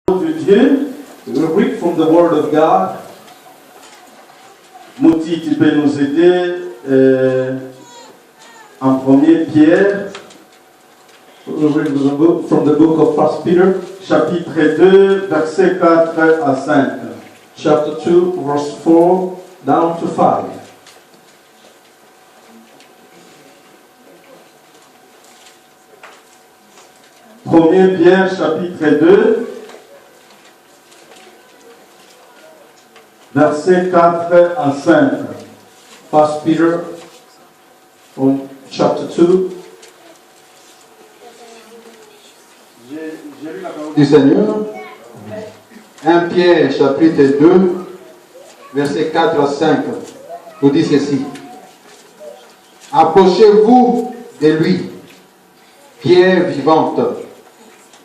de Dieu, we read from the Word of God. Mouti, tu peux nous aider en 1 Pierre, We read from the book of 1 Peter, chapitre 2, versets 4 à 5. chapter 2, verse 4 down to 5. Premier Pierre, chapitre 2, versets 4 à 5. 1 Peter, from chapter 2. J'ai lu la parole Du Seigneur. 1 Pierre chapitre 2, versets 4 à 5, nous dit ceci. Approchez-vous de lui, pierre vivante,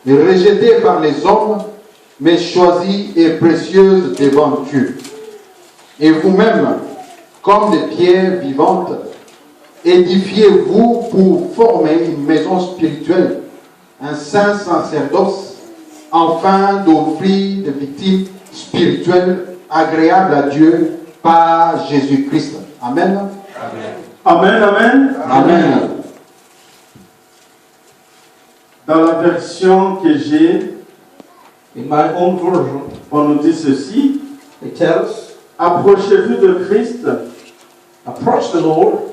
rejetée par les hommes, mais choisie et précieuse devant Dieu. Et vous-même, comme des pierres vivantes, édifiez-vous pour former une maison spirituelle, un saint sacerdoce, afin d'offrir des victimes spirituelles agréables à Dieu par Jésus-Christ. Amen. Amen, amen. Amen. Dans la version que j'ai, In my own version, on nous dit ceci. it tells, Approchez-vous de Christ, approach the Lord,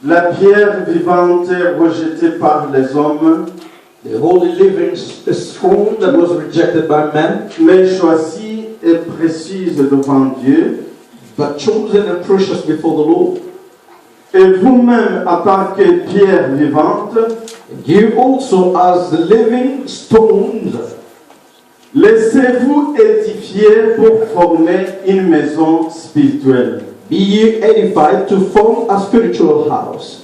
la pierre vivante rejetée par les hommes, the holy living stone that was rejected by men, mais choisie et précieuse devant Dieu. but chosen and precious before the Lord. Et vous-même, en tant que pierre vivante, You also, as the living stones, laissez-vous édifier pour former une maison spirituelle. be ye edified to form a spiritual house.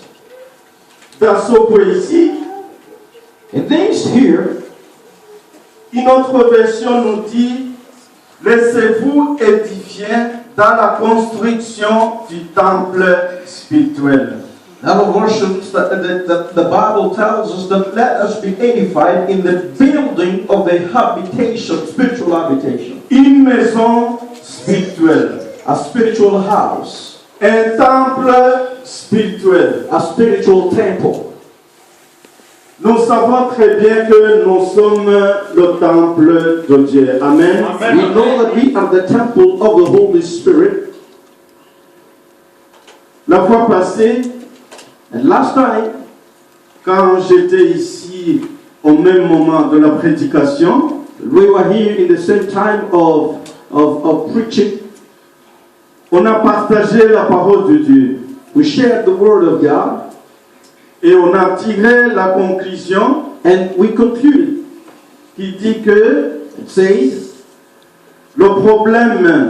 Dans ce poésie, And this here, une autre version nous dit, laissez-vous édifier dans la construction du temple spirituel. another versions the Bible tells us that let us be edified in the building of the habitation, spiritual habitation, Une maison spirituelle, a spiritual house, un temple spirituel. a spiritual temple. Nous savons très bien que nous sommes le temple de Dieu. Amen. We know that we are the temple of the Holy Spirit. La fois passée, And last time, quand j'étais ici au même moment de la prédication, we were here in the same time of preaching. on a partagé la parole de Dieu We shared the Word of God, et on a tiré la conclusion and we concluded, qui dit que it says, le problème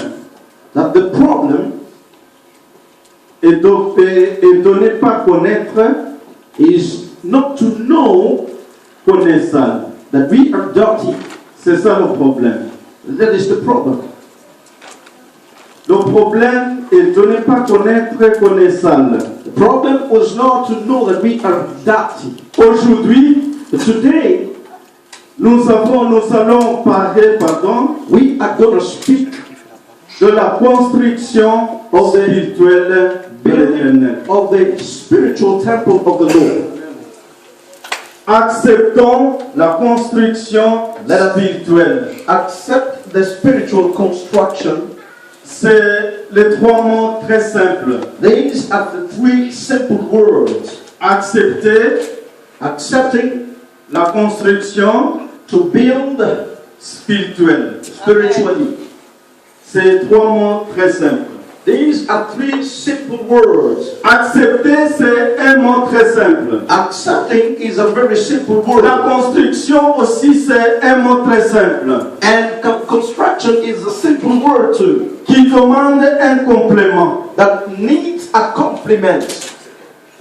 that the problem est de ne pas connaître is not to know connaissant. that we are dirty. C'est ça le problème. That is the problem. Le problème est de ne pas connaître connaissant. The problem was not to know that we are dirty. Aujourd'hui, But today, nous allons parler, we are going to speak de la construction spirituelle de l'Éternel. of the spiritual temple of the Lord. Acceptons la construction spirituelle. Accept the spiritual construction. C'est les trois mots très simples. These are the three simple words. Accepter Accepting, la construction to build spirituelle. spiritually. C'est trois mots très simples. These are three simple words. Accepter, c'est un mot très simple. Accepting is a very simple word. La construction aussi, c'est un mot très simple. And construction is a simple word too. Qui demande un complément. That needs a complement.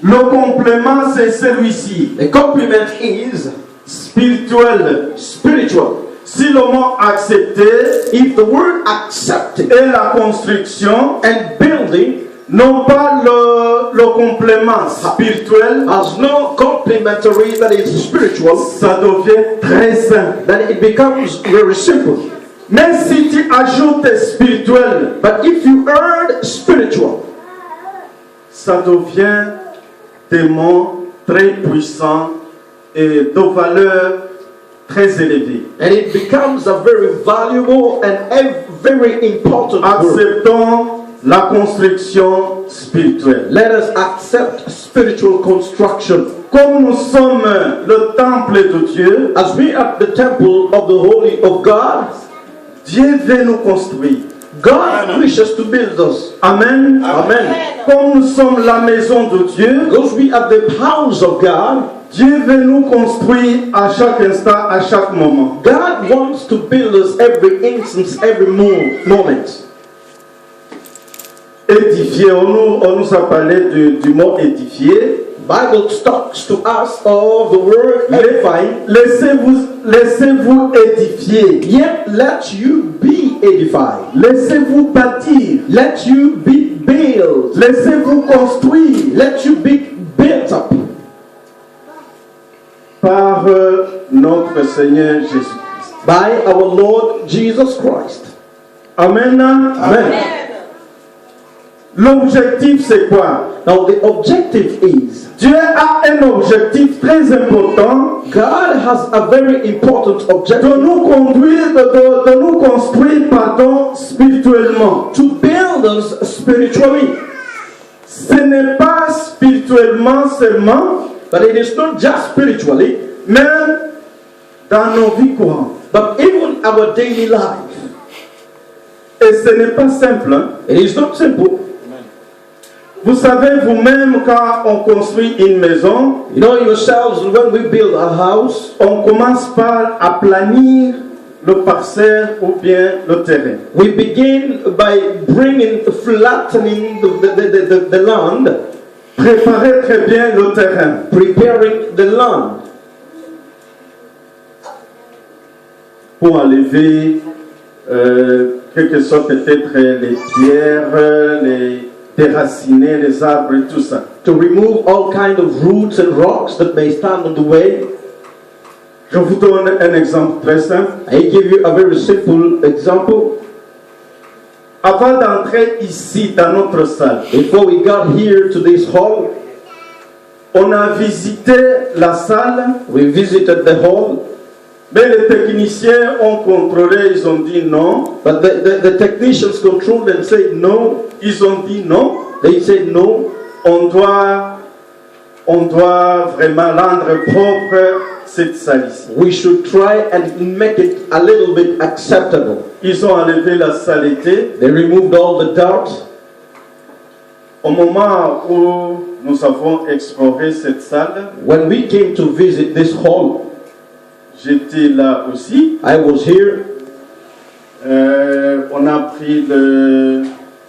Le complément, c'est celui-ci. The complement is Spirituel. spiritual. Si le mot accepter If the word accepting et la construction and building n'ont pas le complément spirituel, has no complementary that is spiritual, ça devient très simple. then it becomes very simple. Mais si tu ajoutes spirituel, But if you add spiritual, ça devient des mots très puissants et de valeur très élevée. and it becomes a very valuable and very important word. Acceptons la construction spirituelle. Let us accept spiritual construction. Comme nous sommes le temple de Dieu, As we are the temple of the Holy of God, Dieu veut nous construire. God wishes to build us. Amen. Amen. Comme nous sommes la maison de Dieu, Because we are the house of God, Dieu veut nous construire à chaque instant, à chaque moment. God wants to build us every instance, every moment. Édifier, on nous a parlé du mot édifier. Bible talks to us of the word edifying. Laissez-vous édifier. Yet let you be edified. Laissez-vous bâtir. Let you be built. Laissez-vous construire Let you be built up par notre Seigneur Jésus-Christ. by our Lord Jesus Christ. Amen. Amen. L'objectif c'est quoi? Now the objective is Dieu a un objectif très important God has a very important de objective nous conduire, de nous construire, pardon, spirituellement. to build us spiritually. Ce n'est pas spirituellement seulement, But it is not just spiritually, mais dans nos vies courantes. but even our daily life. Et ce n'est pas simple. Hein? It is not simple. Vous savez vous-même quand on construit une maison, You know yourselves, when we build a house, on commence par aplanir le parcelle ou bien le terrain. we begin by flattening the land, Préparez très bien le terrain. preparing the land Pour enlever quelque chose, peut-être les pierres, les déraciner, les arbres et tout ça. to remove all kind of roots and rocks that may stand on the way. Je vous donne un exemple très simple. I give you a very simple example. Avant d'entrer ici dans notre salle, Before we got here to this hall, on a visité la salle, we visited the hall, mais les techniciens ont contrôlé, ils ont dit non. but the technicians controlled and said no. Ils ont dit non. They said no. On doit vraiment rendre propre cette salle ici. We should try and make it a little bit acceptable. Ils ont enlevé la saleté. They removed all the dirt. Au moment où nous avons exploré cette salle, When we came to visit this hall, j'étais là aussi. I was here. On a pris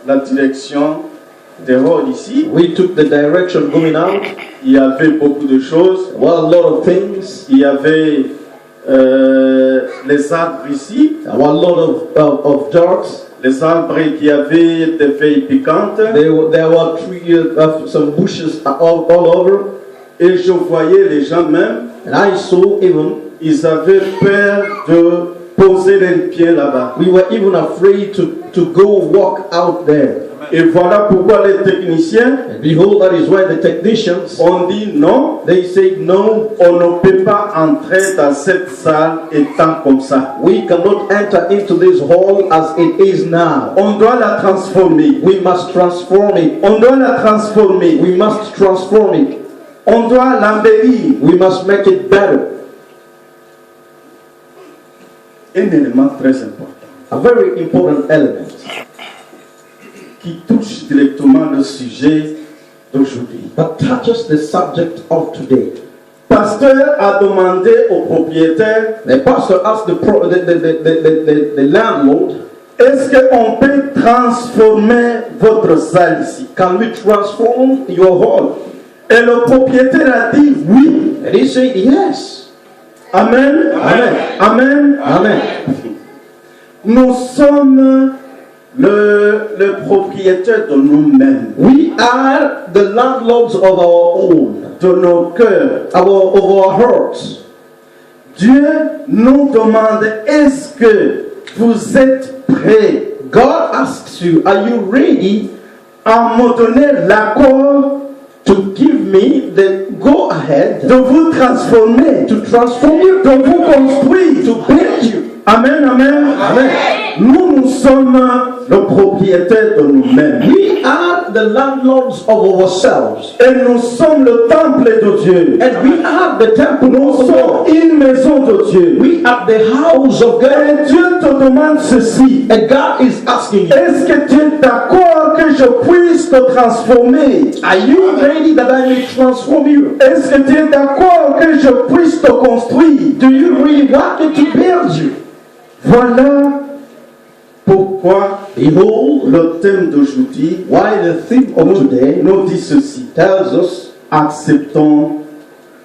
la direction des halls ici. We took the direction going out. Il y avait beaucoup de choses. Well, a lot of things. Il y avait les arbres ici. A lot of dirt. Les arbres qui avaient des feuilles piquantes. There were some bushes all over. Et je voyais les gens même, And I saw even, ils avaient peur de poser les pieds là-bas. we were even afraid to go walk out there. Et voilà pourquoi les techniciens And behold, that is why the technicians, ont dit non, they said no, on ne peut pas entrer dans cette salle étant comme ça. we cannot enter into this hall as it is now. On doit la transformer. We must transform it. On doit la transformer. We must transform it. On doit l'embellir. We must make it better. Un élément très important A very important element qui touche directement le sujet d'aujourd'hui. that touches the subject of today. Pasteur a demandé au propriétaire, The pastor asked the landlord, est-ce qu'on peut transformer votre salle ici? can we transform your hall? Et le propriétaire a dit oui. And he said, yes. Amen. Amen. Amen. Amen. Nous sommes le propriétaire de nous-mêmes, We are the landlords of our own, de nos cœurs. of our hearts. Dieu nous demande, est-ce que vous êtes prêts God asks you, are you ready à me donner l'accord to give me the go ahead de vous transformer, to transform you, de vous construire? to build you? Amen, amen. Amen. Nous sommes le propriétaire de nous-mêmes. We are the landlords of ourselves, Et nous sommes le temple de Dieu. and we are the temple Nous of sommes God. une maison de Dieu. We are the house of God, Et Dieu te demande ceci. and God is asking you, Est-ce que tu es d'accord que je puisse te transformer? are you ready that I may transform you? Est-ce que tu es d'accord que je puisse te construire? Do you really want me to build you? Voilà pourquoi Behold, le thème d'aujourd'hui why the theme of today nous dit ceci. tells us, Acceptons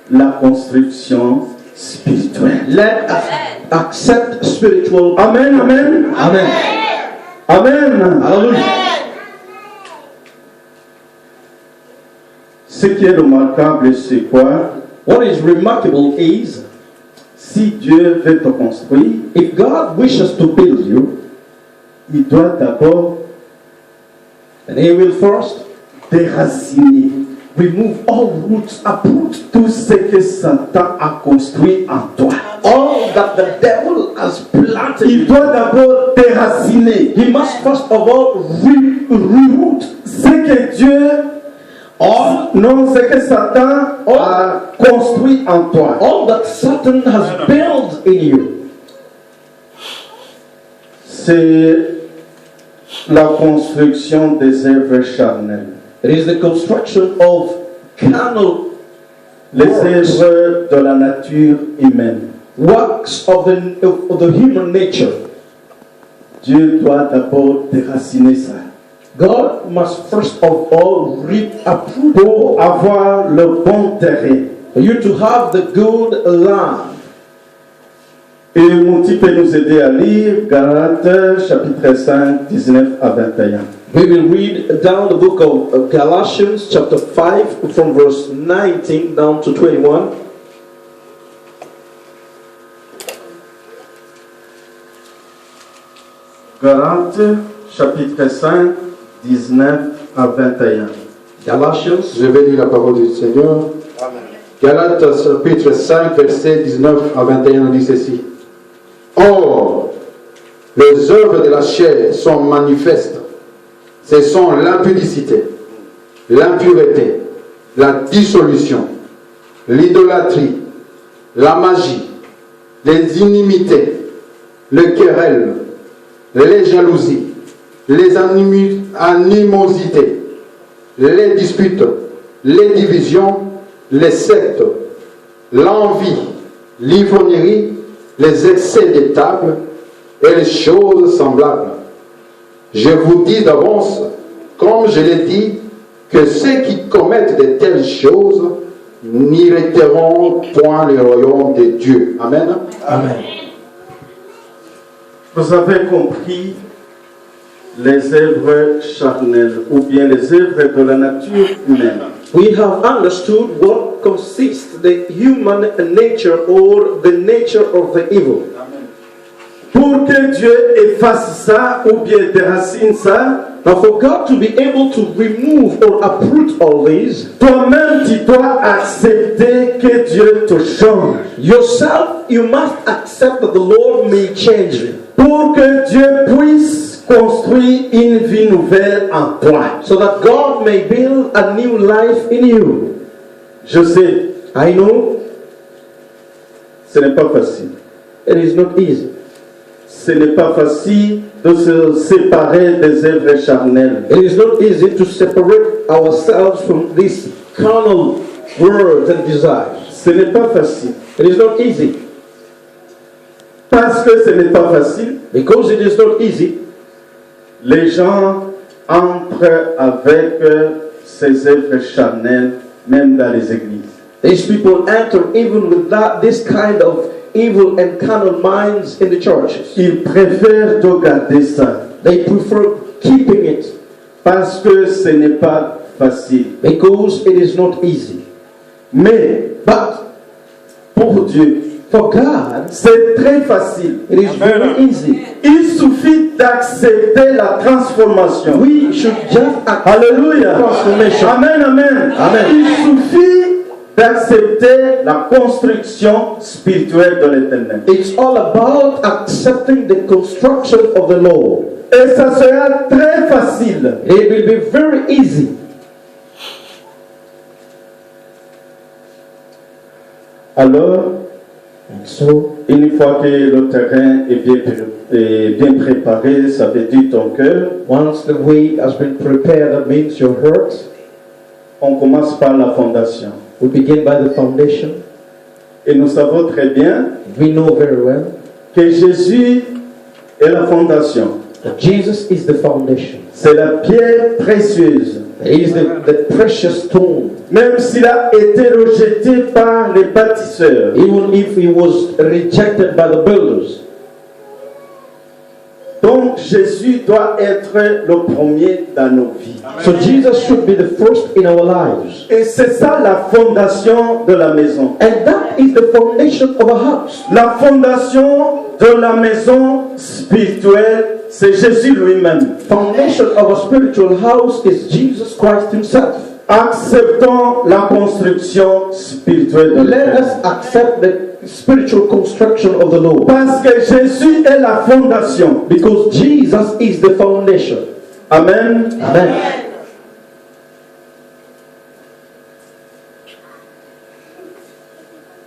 la construction spirituelle. let us accept spiritual. Amen, amen. Amen. Amen. Hallelujah. Ce qui est remarquable, c'est quoi? What is remarkable is, Si Dieu veut te construire, if God wishes to build you, il doit d'abord then He will first déraciner remove all roots, uproot tout ce que Satan a construit en toi. all that the devil has planted. Il doit d'abord déraciner He must first of all reroot ce que Dieu, non, ce que Satan a construit en toi. all that Satan has built in you. C'est la construction des œuvres charnelles, It is the construction of carnal les works, œuvres de la nature humaine. works of the human nature. Dieu doit d'abord déraciner ça God must first of all uproot pour avoir le bon terrain. for you to have the good land. Et Mouti peut nous aider à lire Galates chapitre 5, 19 à 21. We will read down the book of Galatians chapter 5 from verse 19 down to 21. Galates chapitre 5, 19 à 21. Galatians. Je vais lire la parole du Seigneur. Galates chapitre 5, verset 19 à 21 nous dit ceci. Or, les œuvres de la chair sont manifestes. Ce sont l'impudicité, l'impureté, la dissolution, l'idolâtrie, la magie, les inimités, les querelles, les jalousies, les animosités, les disputes, les divisions, les sectes, l'envie, l'ivrognerie, les excès des tables et les choses semblables. Je vous dis d'avance, comme je l'ai dit, que ceux qui commettent de telles choses n'hériteront point le royaume de Dieu. Amen. Amen. Vous avez compris les œuvres charnelles ou bien les œuvres de la nature humaine. We have understood what consists the human nature or the nature of the evil. Pour que Dieu efface ça ou bien déracine ça, Now, for God to be able to remove or uproot all these, toi-même tu dois accepter que Dieu te change. yourself, you must accept that the Lord may change you, Pour que Dieu puisse construire une vie nouvelle en toi. so that God may build a new life in you. Je sais, I know ce n'est pas facile. it is not easy. Ce n'est pas facile de se séparer des œuvres charnelles. It is not easy to separate ourselves from these carnal words and desires. Ce n'est pas facile. It is not easy. Parce que ce n'est pas facile, Because it is not easy, les gens entrent avec ces œuvres charnelles, même dans les églises. these people enter even with this kind of evil and carnal minds in the churches. Ils préfèrent de garder ça. They prefer keeping it parce que ce n'est pas facile. because it is not easy. Mais But pour Dieu, for God, c'est très facile. it is very easy. Il suffit d'accepter la transformation. We should just accept Alléluia. transformation. Amen, amen. Amen. Il suffit d'accepter la construction spirituelle de l'éternel. It's all about accepting the construction of the Lord. Et ça sera très facile. It will be very easy. Alors, And so, une fois que le terrain est bien préparé, ça veut dire ton cœur, once the way has been prepared, that means your heart. on commence par la fondation. We begin by the foundation. Et nous savons très bien We know very well que Jésus est la fondation. that Jesus is the foundation. C'est la pierre précieuse. He is the precious stone. Même s'il a été rejeté par les bâtisseurs, Even if he was rejected by the builders. donc Jésus doit être le premier dans nos vies. So Jesus should be the first in our lives. Et c'est ça la fondation de la maison. And that is the foundation of a house. La fondation de la maison spirituelle, c'est Jésus lui-même. Foundation of a spiritual house is Jesus Christ himself. Acceptons la construction spirituelle de Let us l'éternel. accept the spiritual construction of the Lord. Parce que Jésus est la fondation. Because Jesus is the foundation. Amen. Amen.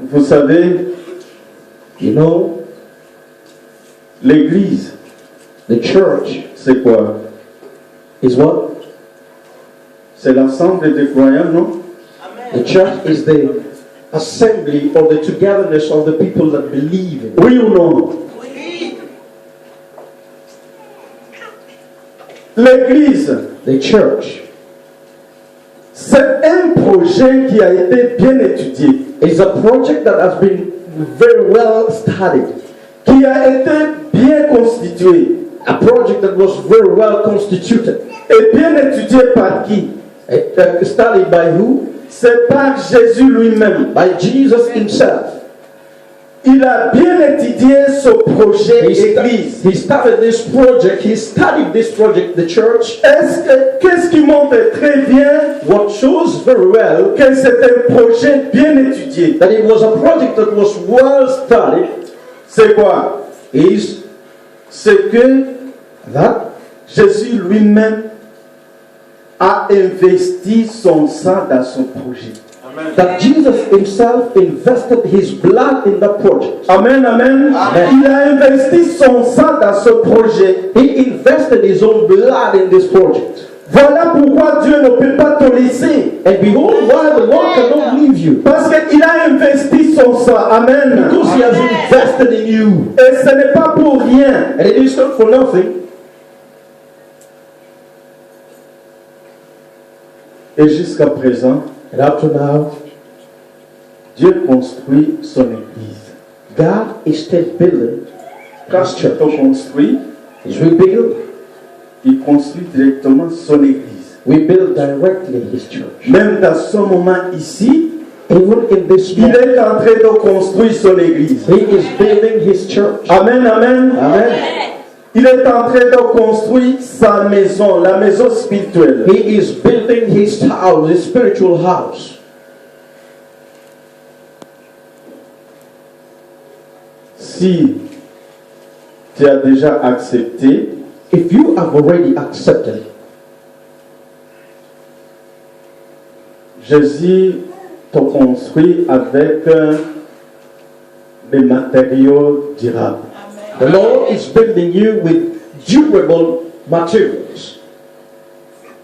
Vous savez, You know, l'église, the church c'est quoi? is what? C'est l'ensemble des croyants, non? The church is the assembly or the togetherness of the people that believe in. Oui ou non? L'église, The church c'est un projet qui a été bien étudié, is a project that has been very well studied. qui a été bien constitué A project that was very well constituted. et bien étudié par qui? Studied by who? C'est par Jésus lui-même. By Jesus himself. Il a bien étudié ce projet église. He started this project, he studied this project, the church. Qu'est-ce qui montre très bien What shows very well que c'est un projet bien étudié? that it was a project that was well studied C'est quoi? is C'est que that Jésus lui-même a investi son sang dans son projet. Jesus himself invested his blood in that project. Amen, amen. Amen. Il a investi son sang dans ce projet. He invested his own blood in this project. Voilà pourquoi Dieu ne peut pas te laisser. And behold, why the Lord cannot leave you. Parce qu'il a investi son sang. Amen. Because he has invested in you. Et ce n'est pas pour rien. And it is not for nothing. Et jusqu'à présent, And up to now, Dieu construit son église. God is still building Quand his il church. te construit, As we build, il construit directement son église. we build directly his church. Même dans ce moment ici, Even in this il moment, est en train de construire son église. he is building his church. Amen, amen. Amen. Il est en train de construire sa maison, la maison spirituelle. He is building his house, his spiritual house. Si tu as déjà accepté, If you have already accepted, Jésus te construit avec des matériaux durables. the Lord is building you with durable materials.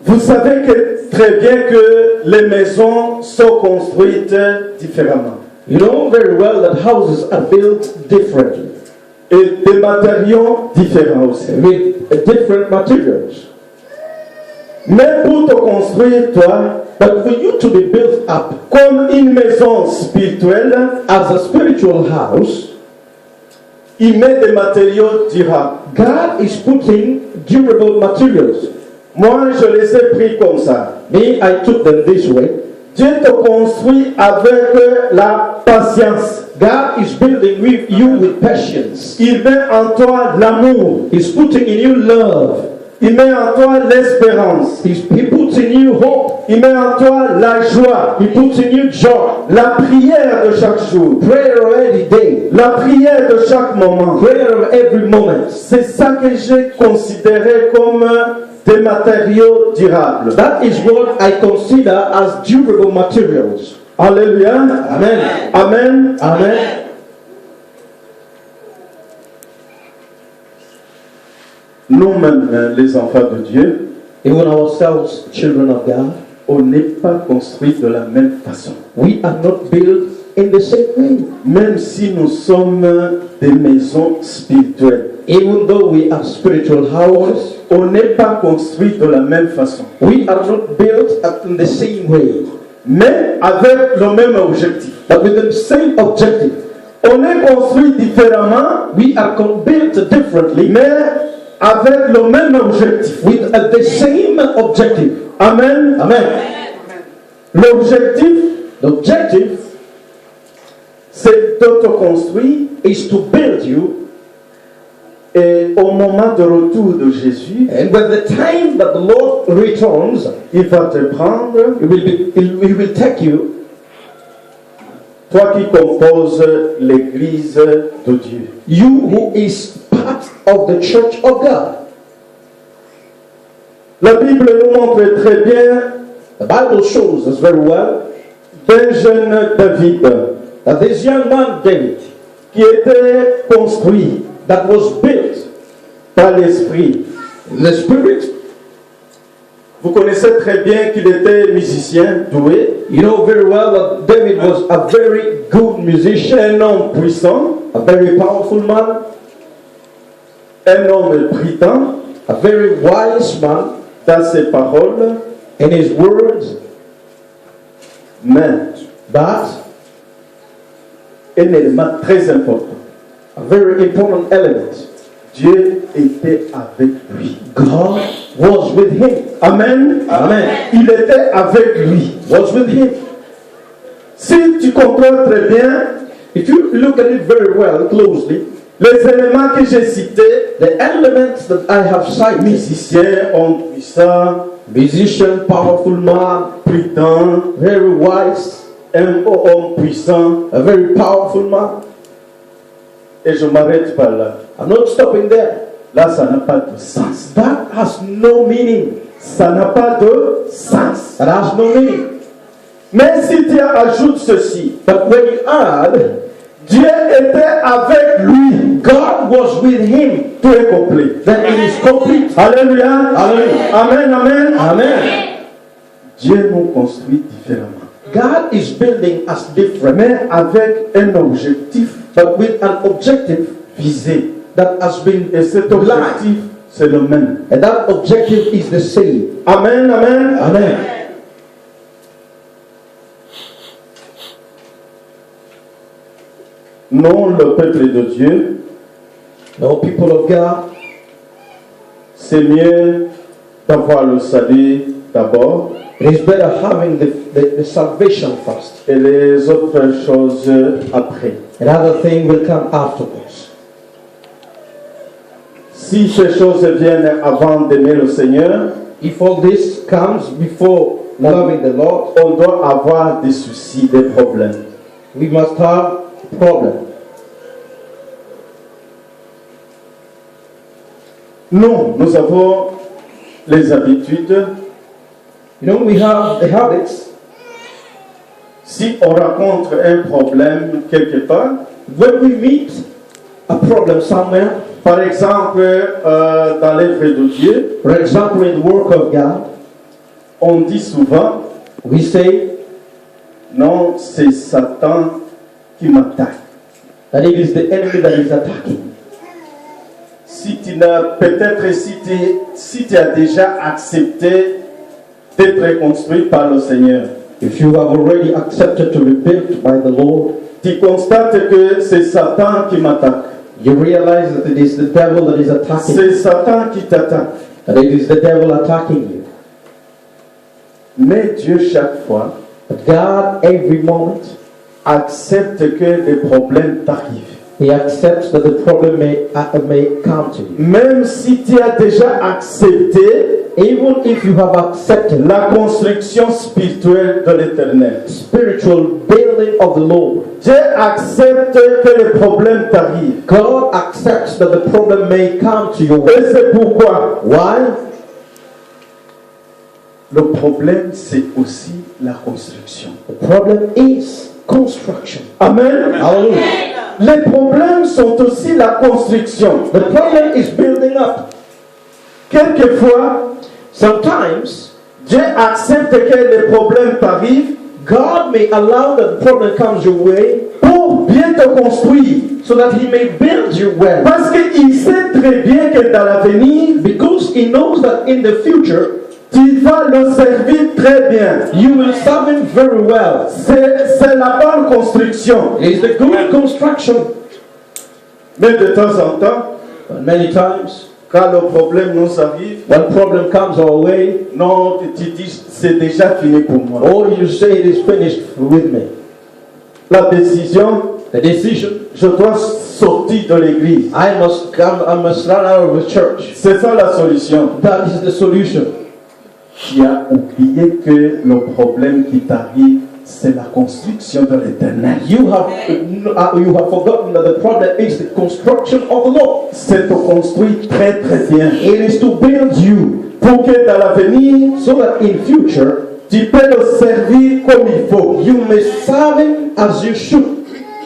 Vous savez que, très bien que les maisons sont construites différemment. You know very well that houses are built differently, Et des matériaux différents aussi. with different materials. Mais pour te construire, toi, But for you to be built up comme une maison spirituelle, as a spiritual house, il met des matériaux durables. God is putting durable materials. Moi, je les ai pris comme ça. Me, I took them this way. Dieu te construit avec la patience. God is building with you with patience. Il met en toi l'amour. He's putting in you love. Il met en toi l'espérance. He puts in you hope. Il met en toi la joie. He puts in you joy. La prière de chaque jour. Prayer of every day. La prière de chaque moment. Prayer of every moment. C'est ça que j'ai considéré comme des matériaux durables. That is what I consider as durable materials. Alléluia. Amen. Amen. Amen. Nous-mêmes, les enfants de Dieu, Even ourselves, children of God, on n'est pas construits de la même façon. we are not built in the same way. Même si nous sommes des maisons spirituelles, Even though we are spiritual houses, on n'est pas construits de la même façon. we are not built in the same way, Mais avec le même objectif. but with the same objective. On est construit différemment, We are built differently, mais avec le même objectif. with the same objective. Amen. Amen. L'objectif, The objective c'est d'autoconstruire is to build you, et au moment de retour de Jésus, and when the time that the Lord returns, il va te prendre, He will take you, toi qui composes l'église de Dieu. you who is part of the church of God. La Bible nous montre très bien The Bible shows us very well d'un jeune David that this young man David, qui était construit that was built par l'Esprit. in the Spirit. Vous connaissez très bien qu'il était musicien doué, You know very well that David was a very good musician, un homme puissant, a very powerful man, un homme brillant a very wise man dans ses paroles, in his words, mais but un élément très important. a very important element. Dieu était avec lui. God was with him. Amen. Amen. Il était avec lui. Was with him. Si tu comprends très bien, If you look at it very well, closely, les éléments que j'ai cités, the elements that I have cited, musicien, homme puissant, musician, powerful man, prudent, very wise, un homme puissant, a very powerful man. et je m'arrête par là. I'm not stopping there. Là, ça n'a pas de sens. That has no meaning. Ça n'a pas de sens. That has no meaning. Mais si tu ajoutes ceci, But when you add, Dieu était avec lui. God was with him, Tout est complet. then it is complete. Alléluia. Hallelujah. Amen, amen. Amen. Dieu nous construit différemment. God is building us different, Mais avec un objectif but with an objective visé. that has been Et cet blind. objectif, c'est le même. And that objective is the same. Amen, amen. Amen. Non, le peuple de Dieu, No, people of God, c'est mieux d'avoir le salut d'abord it is better having the salvation first. et les autres choses après. Another thing will come afterwards. Si ces choses viennent avant d'aimer le Seigneur, If all this comes before loving the Lord, on doit avoir des soucis, des problèmes. we must have a problem. Nous avons les habitudes. You know, we have the habits. Si on rencontre un problème quelque part, When we meet a problem somewhere, par exemple dans l'œuvre de Dieu, for example, in the work of God, on dit souvent, we say non, c'est Satan qui m'attaque. that it is the enemy that is attacking. Si tu n'as peut-être si tu as déjà accepté d'être construit par le Seigneur, If you have already accepted to be built by the Lord, tu constates que c'est Satan qui m'attaque. you realize that it is the devil that is attacking C'est you. Satan qui t'attaque. That it is the devil attacking you. Mais Dieu, chaque fois, But God, every moment, accepte que les problèmes t'arrivent. He accepts that the problem may come to you. Même si tu as déjà accepté Even if you have accepted la construction spirituelle de l'Éternel. spiritual building of the Lord, Dieu accepte que les problèmes t'arrivent. God accepts that the problem may come to you. Et c'est pourquoi Why? le problème, c'est aussi la construction. The problem is construction. Amen. Hallelujah. Les problèmes sont aussi la construction. The problem is building up. Quelquefois, Sometimes Dieu accepte que les problèmes t'arrivent God may allow that the problem comes your way pour bien te construire. so that He may build you well. Parce qu'il sait très bien que dans l'avenir, Because He knows that in the future tu vas le servir très bien. you will serve Him very well. C'est la bonne construction. It's the good construction. Mais de temps en temps, But many times, quand le problème nous arrive, when problem comes our way, non, tu dis c'est déjà fini pour moi. or you say it is finished with me. La décision, The decision, je dois sortir de l'église. I must run out of the church. C'est ça la solution. That is the solution. Tu as oublié que le problème qui t'arrive, c'est la construction de l'Éternel. You have forgotten that the problem is the construction of the Lord. C'est te construire très très bien. It is to build you Pour que dans l'avenir, so that in future tu peux le servir comme il faut. you may serve Him as you should.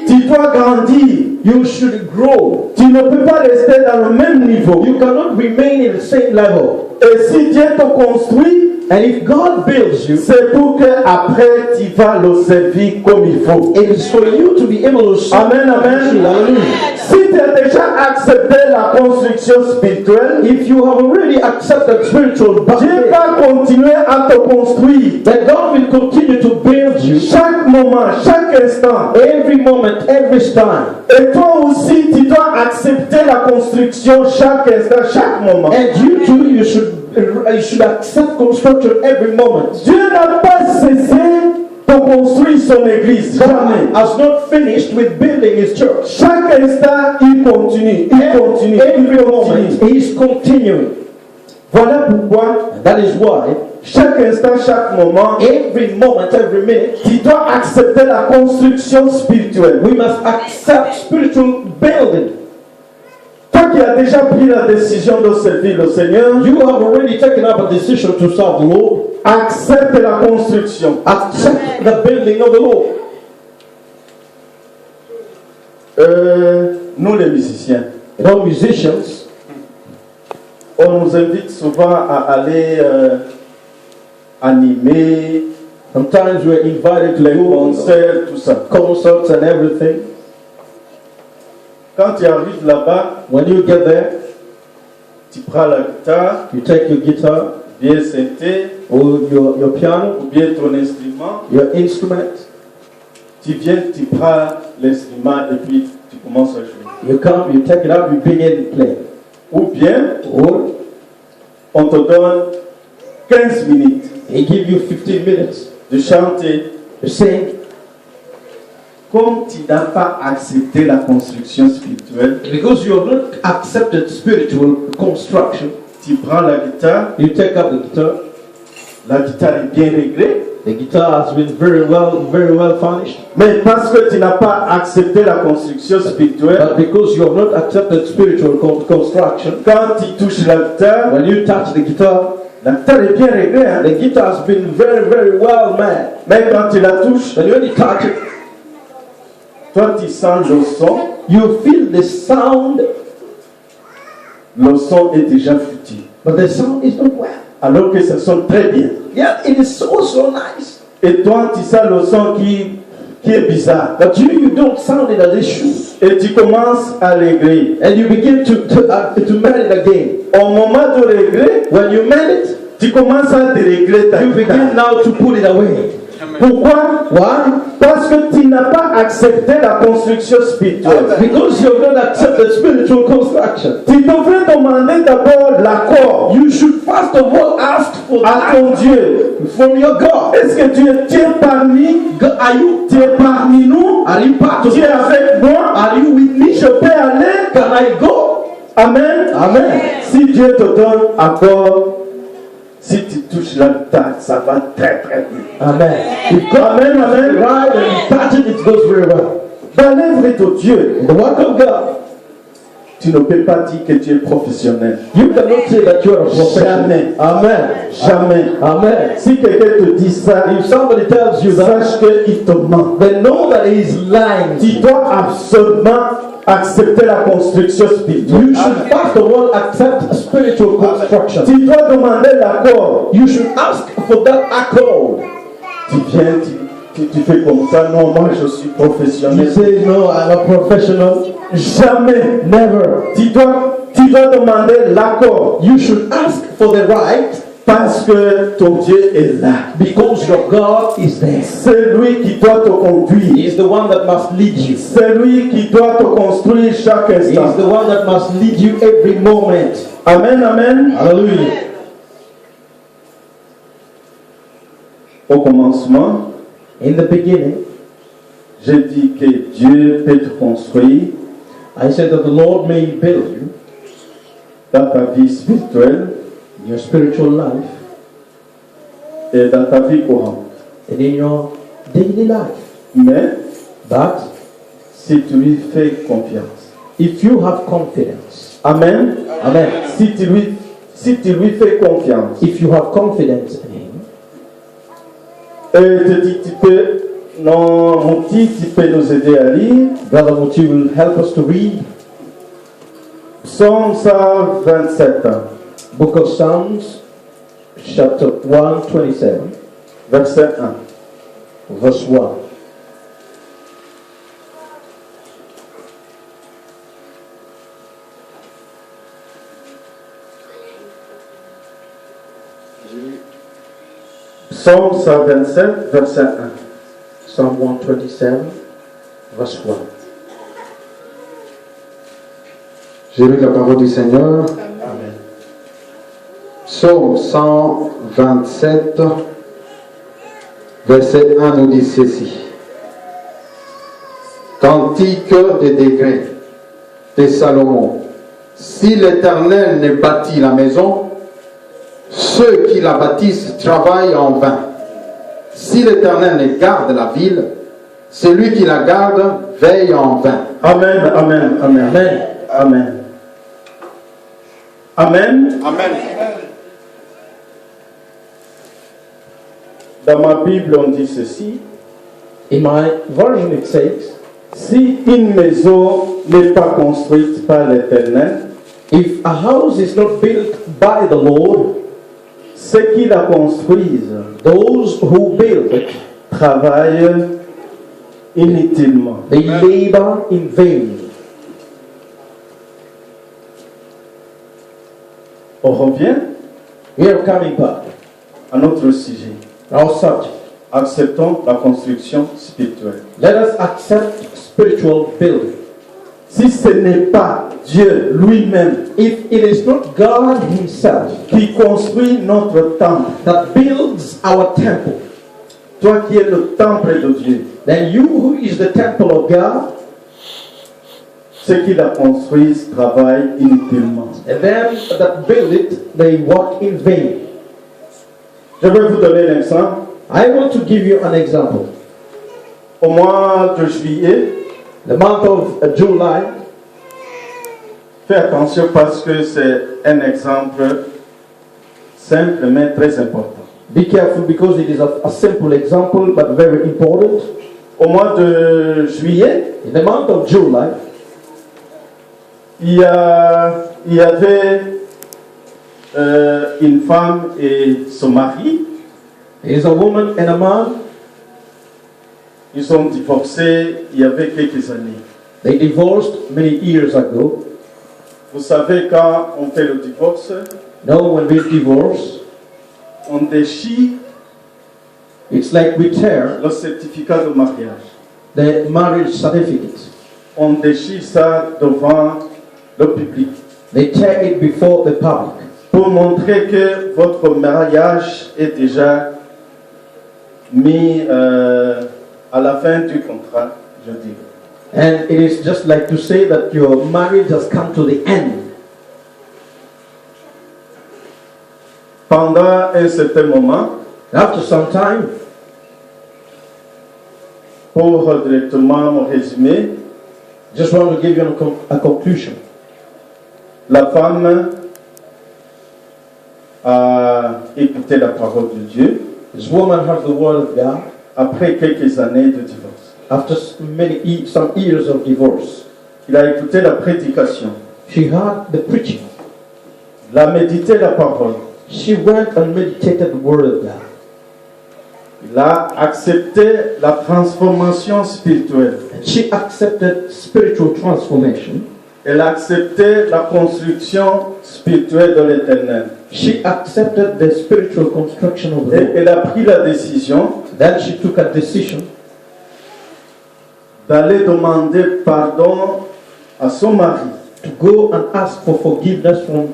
Tu dois grandir. You should grow. Tu ne peux pas rester dans le même niveau. You cannot remain in the same level. Et si Dieu te construit, And if God builds you, c'est pour que après tu vas le servir comme il faut. it is for you to be able to serve. Amen, amen. Hallelujah. Si tu as déjà accepté la construction spirituelle, If you have already accepted spiritual Dieu bondage, va continuer à te construire. then God will continue to build you Chaque moment, chaque instant. every moment, every time. Et toi aussi, tu dois accepter la construction chaque instant, chaque moment. And you too, you should accept construction every moment. Dieu n'a pas cessé de construire son église. Jamais. God has not finished with building His church. Chaque instant, il continue. Il continue. Every Il moment, continue. He is continuing. Voilà pourquoi, And that is why, chaque instant, chaque moment, every moment, every minute, tu dois accepter la construction spirituelle. we must accept spiritual building. Toi qui as déjà pris la décision de servir le Seigneur, You have already taken up a decision to serve the Lord. accepte la construction. Accept the building of the Lord. Nous les musiciens, You know, musicians, on nous invite souvent à aller animer, sometimes we're invited to les do concerts, tout ça. concerts and everything. Quand tu arrives là-bas, When you get there, tu prends la guitare, you take your guitar bien synthé, or your piano, ou bien ton instrument, your instrument. tu viens, tu prends l'instrument et puis tu commences à jouer. You come, you take it up, you begin playing. Ou bien, Or on te donne 15 minutes He give you 15 minutes de chanter. to sing. Comme tu n'as pas accepté la construction spirituelle, Because you have not accepted spiritual construction, tu prends la guitare, you take up the guitar. la guitare est bien réglée, The guitar has been very well furnished. mais parce que tu n'as pas accepté la construction spirituelle, But because you have not accepted spiritual construction, quand tu touches la guitare, when you touch the guitar, la guitare est bien réglée, hein? the guitar has been very well made. Mais quand tu la touches, When you touch it, toi tu sens le son you feel the sound, est déjà futile. but the sound is not well. Alors que ça sonne très bien. Yeah, it is so nice. Et toi tu sens le son qui est bizarre. But you don't sound it as it should. Et tu commences à régler. And you begin to mend it again. Au moment de régler, When you mend it, tu commences à dérégler ta you guitare. begin now to put it away. Pourquoi? Why? Parce que tu n'as pas accepté la construction spirituelle. Because you have not accepted spiritual construction. Tu devrais demander d'abord l'accord You should first of all ask for à ton that Dieu. from your God. Est-ce que tu es parmi? Tu es parmi nous? Are you part of Tu es it? avec moi? Are you with me? Je peux aller? Can I go? Amen. Amen. Si Dieu te donne accord, si tu touches l'altar, ça va très très bien. Amen. If God Amen, amen. right and you touch it, it goes very well. Dans l'œuvre de Dieu, The work of God, tu ne peux pas dire que tu es professionnel. you cannot say that you are a professional. Jamais. Amen. Jamais. Amen. Si quelqu'un te dit ça, If somebody tells you that, sache qu'il te ment. then know that he is lying. Tu dois absolument accepter la construction spirituelle. You should first of all accept spiritual construction. Tu dois demander l'accord. You should ask for that accord. Tu viens, tu fais comme ça. Non, moi je suis You professionnel. say, no, I'm a professional. Jamais. Never. Tu dois demander l'accord. You should ask for the right Parce que ton Dieu est là. because your God is there. C'est lui qui doit te He conduire. is the one that must lead you. C'est lui qui doit te construire chaque He is instant. the one that must lead you every moment. Amen, amen. Hallelujah. Au commencement, In the beginning, j'ai dit que Dieu peut te construire I said that the Lord may build you dans ta vie spirituelle in your spiritual life et dans ta vie courante. and in your daily life. Mais But si tu lui fais confiance, if you have confidence, amen. amen, Si tu lui fais confiance, if you have confidence in Him, et te dis, tu peux, non, mon petit, tu peux nous aider à lire. Brother Muti will help us to read Psaume 127, Book of Psalms, chapter 127, verset 1. verse 1. Psaume 127, verset 1. Psalm 127, verse 1. J'ai lu la parole du Seigneur. Amen. Psaume 127, verset 1 nous dit ceci. Cantique des décrets de Salomon. Si l'Éternel ne bâtit la maison, ceux qui la bâtissent travaillent en vain. Si l'Éternel ne garde la ville, celui qui la garde veille en vain. Amen, amen, amen. Amen. Amen. Amen. Dans ma Bible, on dit ceci. In my version it says, Si une maison n'est pas construite par l'Éternel, if a house is not built by the Lord, ceux qui la construisent those who build it, travaillent inutilement. they labor in vain. On revient We are coming back. à notre sujet. Our subject. Acceptons la construction spirituelle. Let us accept spiritual building. Si ce n'est pas Dieu lui-même If it is not God Himself qui construit notre temple, that builds our temple, toi qui es le temple de Dieu, then you who is the temple of God, ceux qui la construisent travaillent inutilement. and them that build it, they work in vain. Je vais vous donner l'exemple. I want to give you an example. Au mois de juillet, The month of July, fais attention parce que c'est un exemple simple mais très important. be careful because it is a simple example but very important. Au mois de juillet, In the month of July, il y avait une femme et son mari. there is a woman and a man. Ils ont divorcé il y avait quelques années. They divorced many years ago. Vous savez, quand on fait le divorce, Now when we divorce, on déchire It's like we tear le certificat de mariage. the marriage certificate. On déchire ça devant le public They tear it before the public pour montrer que votre mariage est déjà mis à la fin du contrat, je dis. and it is just like to say that your marriage has come to the end. Pendant un certain moment, After some time, pour directement me résumer, just want to give you a conclusion. la femme a écouté la parole de Dieu This woman heard the word of God après quelques années de divorce. after some years of divorce. Il a écouté la prédication, She heard the preaching. il a médité la parole, She went and meditated the word of God. il a accepté la transformation spirituelle, And she accepted spiritual transformation. elle a accepté la construction spirituelle de l'Éternel. She accepted the spiritual construction of the Et Lord. elle a pris la décision Then she took a decision d'aller demander pardon à son mari. to go and ask for forgiveness from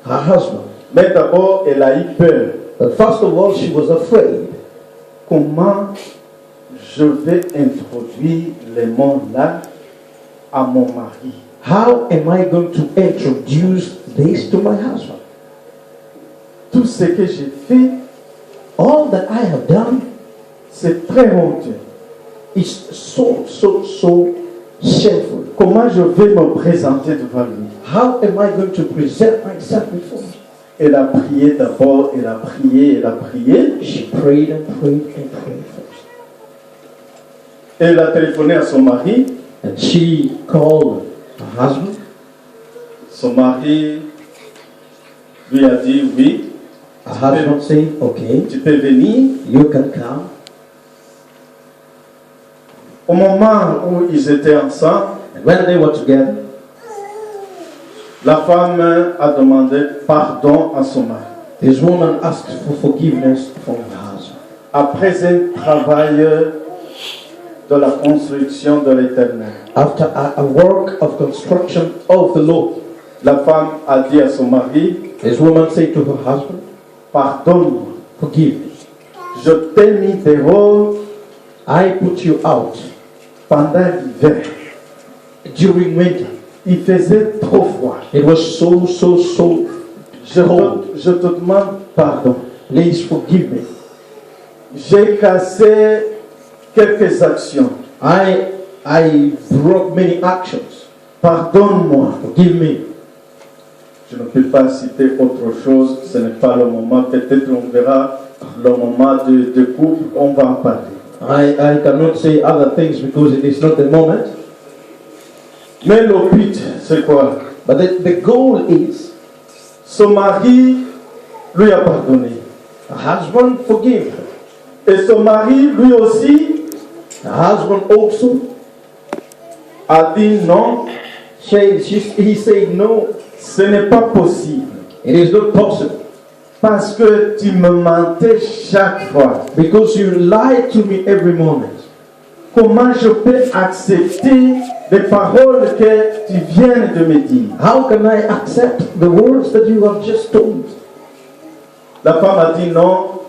her husband. Mais d'abord, elle a eu peur. But first of all, she was afraid. Comment je vais introduire les mots-là à mon mari? How am I going to introduce this to my husband? Tout ce que j'ai fait, All that I have done c'est très honteux. is so shameful. Comment je vais me présenter devant lui? How am I going to present myself before him? Elle a prié d'abord, elle a prié, elle a prié. She prayed and prayed and prayed first. Elle a téléphoné à son mari. And she called her husband. Son mari lui a dit oui, Her husband said, okay, tu peux venir. you can come. Au moment où ils étaient ensemble, And when they were together, la femme a demandé pardon à son mari. this woman asked for forgiveness from her husband. Après un travail de la construction de l'Éternel, After a work of construction of the Lord, la femme a dit à son mari, this woman said to her husband, pardonne-moi, forgive me. je t'ai mis dehors I put you out pendant l'hiver. during winter. Il faisait trop froid. It was so cold. Je te demande pardon. Please forgive me. J'ai cassé quelques actions. I broke many actions. Pardonne-moi. Forgive me. Je ne peux pas citer autre chose. Ce n'est pas le moment. Peut-être on verra le moment de couple. On va en parler. I cannot say other things because it is not the moment. Mais le but, c'est quoi? But the goal is Son mari lui a pardonné. her husband forgive her. Et son mari, lui aussi, Her husband also a dit non, he said no, ce n'est pas possible. it is not possible Parce que tu me mentais chaque fois. because you lie to me every moment. Comment je peux accepter les paroles que tu viens de me dire? How can I accept the words that you have just told? La femme a dit non,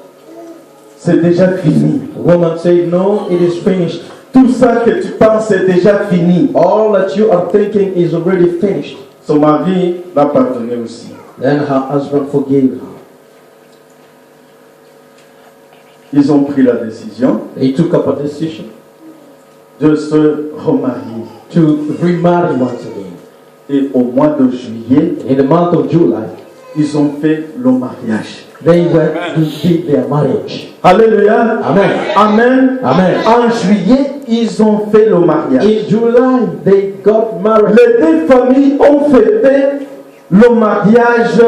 c'est déjà fini. The woman said no, it is finished. Tout ça que tu penses c'est déjà fini. All that you are thinking is already finished. Son mari l'a pardonné aussi. Then her husband forgave her. Ils ont pris la décision They took up a decision de se remarier. to remarry once again. Et au mois de juillet, In the month of July, ils ont fait le mariage. they went to did their marriage. Alléluia. Amen. Amen. Amen. En juillet, ils ont fait le mariage. In July, they got married. Les deux familles ont fêté le mariage.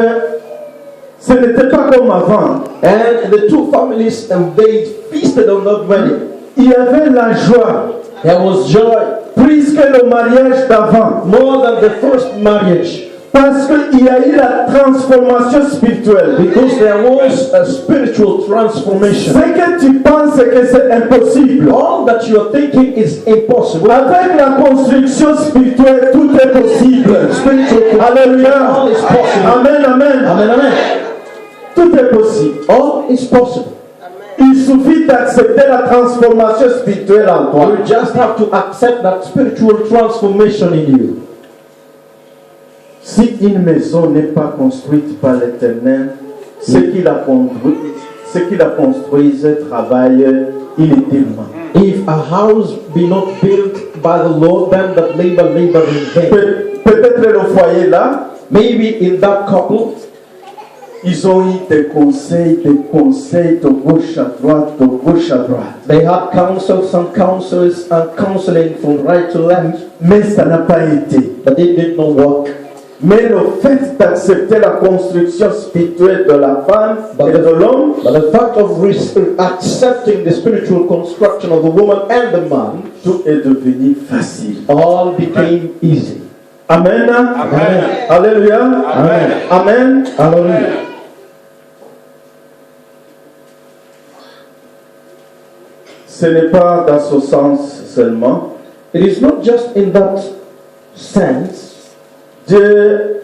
Ce n'était pas comme avant. And the two families, they feasted on that wedding. Il y avait la joie, There was joy, plus que le mariage d'avant. more than the first marriage. Parce qu'il y a eu la transformation spirituelle. Because there was a spiritual transformation. Ce que tu penses que c'est impossible. All that you are thinking is impossible. Avec la construction spirituelle, tout est possible. Alléluia. All is possible. Amen, amen. Amen, amen. Tout est possible. All is possible. Il suffit d'accepter la transformation spirituelle en toi. You just have to accept that spiritual transformation in you. Si une maison n'est pas construite par l'Éternel, ceux qui la construisent travaillent inutilement. If a house be not built by the Lord, then that labor in vain. Peut-être le foyer là, Maybe in that couple, ils ont eu des conseils de gauche à droite, de gauche à droite. they had counsels and counselors and counseling from right to left, Mais ça n'a pas été. but it did not work. Mais le fait d'accepter la construction spirituelle de la femme et de l'homme, But the fact of accepting the spiritual construction of the woman and the man, tout est devenu facile. all became easy. Amen. Amen. Alléluia. Amen. Amen. Hallelujah. Ce n'est pas dans ce sens seulement. It is not just in that sense. Dieu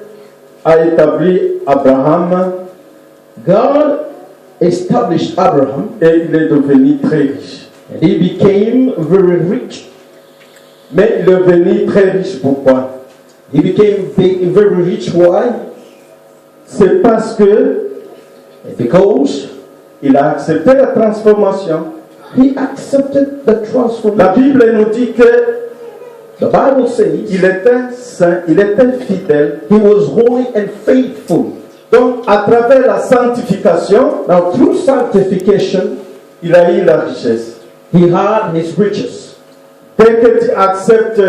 a établi Abraham God established Abraham et il est devenu très riche. and he became very rich. Mais il est devenu très riche pourquoi? He became very rich. Why? C'est parce que Because il a accepté la transformation. he accepted the La transformation. Bible nous dit que The Bible says il était saint, il était fidèle. he was holy and faithful. Donc, à travers la sanctification, Now, through sanctification, il a eu la richesse. he had his riches. Dès que tu acceptes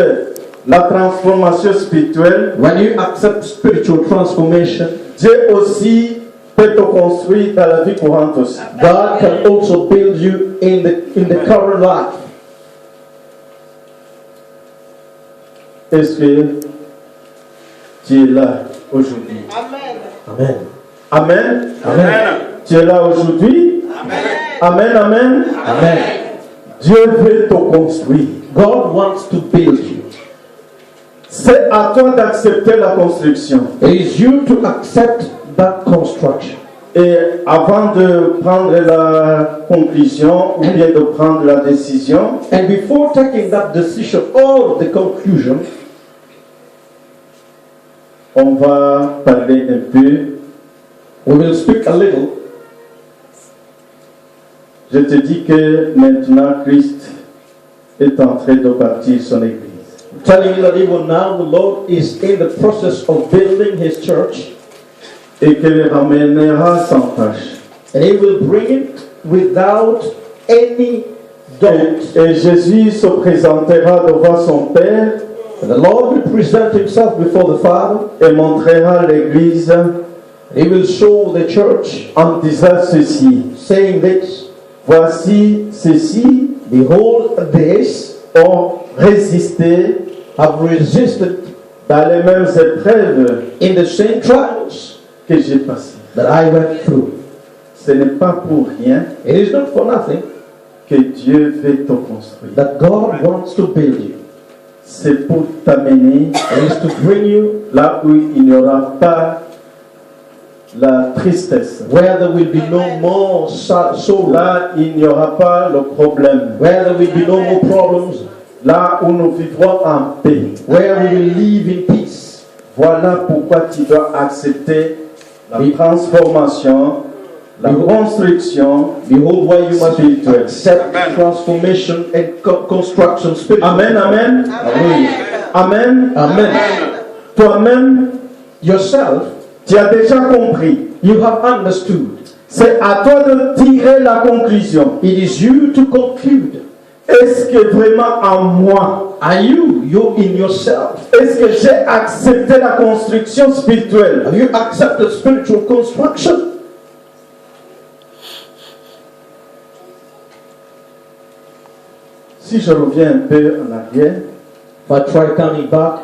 la transformation spirituelle, When you accept spiritual transformation, Dieu aussi peut te construire dans la vie courante aussi. God can also build you in the current life. Est-ce que tu es là aujourd'hui? Amen. Amen. Amen. Tu es là aujourd'hui? Amen, amen. Amen. Dieu veut te construire. God wants to build you. C'est à toi d'accepter la construction. It is you to accept that construction. Et avant de prendre la conclusion ou bien de prendre la décision, And before taking that decision or the conclusion, on va parler un peu. we will speak a little. Je te dis que maintenant Christ est en train de bâtir son église. Telling you that even now the Lord is in the process of building his church, Et qu'il le ramènera sans tâche. and he will bring it without any doubt. Et Jésus se présentera devant son Père And the Lord will present himself before the Father. et montrera l'église He will show the church, en disant ceci. saying this, Voici ceci behold, this ont résisté have resisted dans les mêmes épreuves in the same trials que j'ai passées. that I went through. Ce n'est pas pour rien It is not for nothing que Dieu veut te construire. that God wants to build you. C'est pour t'amener It is to bring you là où il n'y aura pas la tristesse. where there will be no more sorrow, Là, il n'y aura pas le problème. where there will be no more problems, Là où nous vivrons en paix. where we will live in peace. Voilà pourquoi tu dois accepter la transformation, la construction. Behold, why you must Spiritual. accept transformation and construction spiritual. Amen, amen. Hallelujah. Amen. Amen. Toi-même, Yourself, tu as déjà compris. you have understood. C'est à toi de tirer la conclusion. It is you to conclude. Est-ce que vraiment en moi, Are you in yourself? est-ce que j'ai accepté la construction spirituelle? Have you accepted spiritual construction? Si je reviens un peu en arrière, If I try coming back,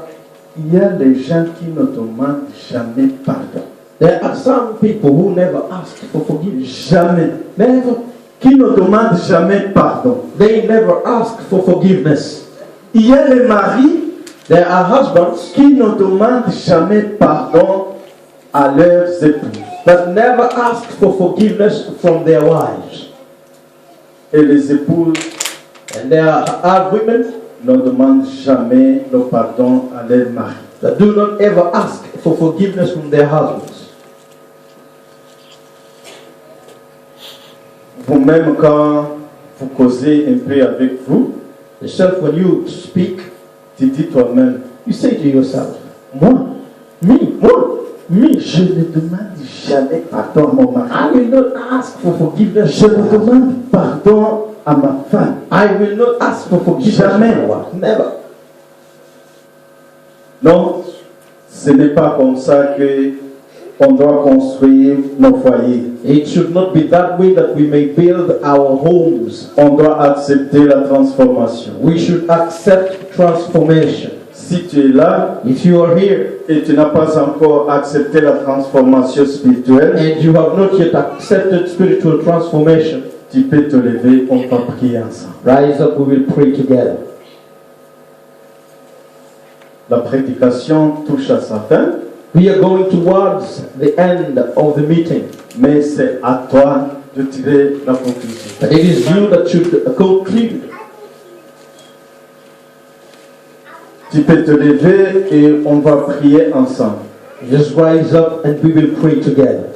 Il y a les gens qui ne demandent jamais pardon. There are some people who never ask for forgiveness. Jamais. Never. Qui ne demandent jamais pardon. They never ask for forgiveness. Il y a les maris There are husbands qui ne demandent jamais pardon à leurs épouses. that never ask for forgiveness from their wives. Et les épouses And there are women ne demandent jamais le pardon à leur mari. that do not ever ask for forgiveness from their husbands. Vous-même, quand vous causez un peu avec vous, Yourself, when you speak, tu dis toi-même, you say to yourself, moi, me, je ne demande jamais pardon à mon mari. I will not ask for forgiveness. Je ne demande pardon à ma femme. I will not ask for forgiveness. Jamais. from my wife. Never. Non, ce n'est pas comme ça que on doit construire nos foyers. It should not be that way that we may build our homes. On doit accepter la transformation. We should accept transformation. Si tu es là If you are here et tu n'as pas encore accepté la transformation spirituelle, and you have not yet accepted spiritual transformation, tu peux te lever, on va prier ensemble. rise up, we will pray together. La prédication touche à sa fin, We are going towards the end of the meeting. mais c'est à toi de tirer la conclusion. But it is you that should conclude. Tu peux te lever et on va prier ensemble. Just rise up and we will pray together.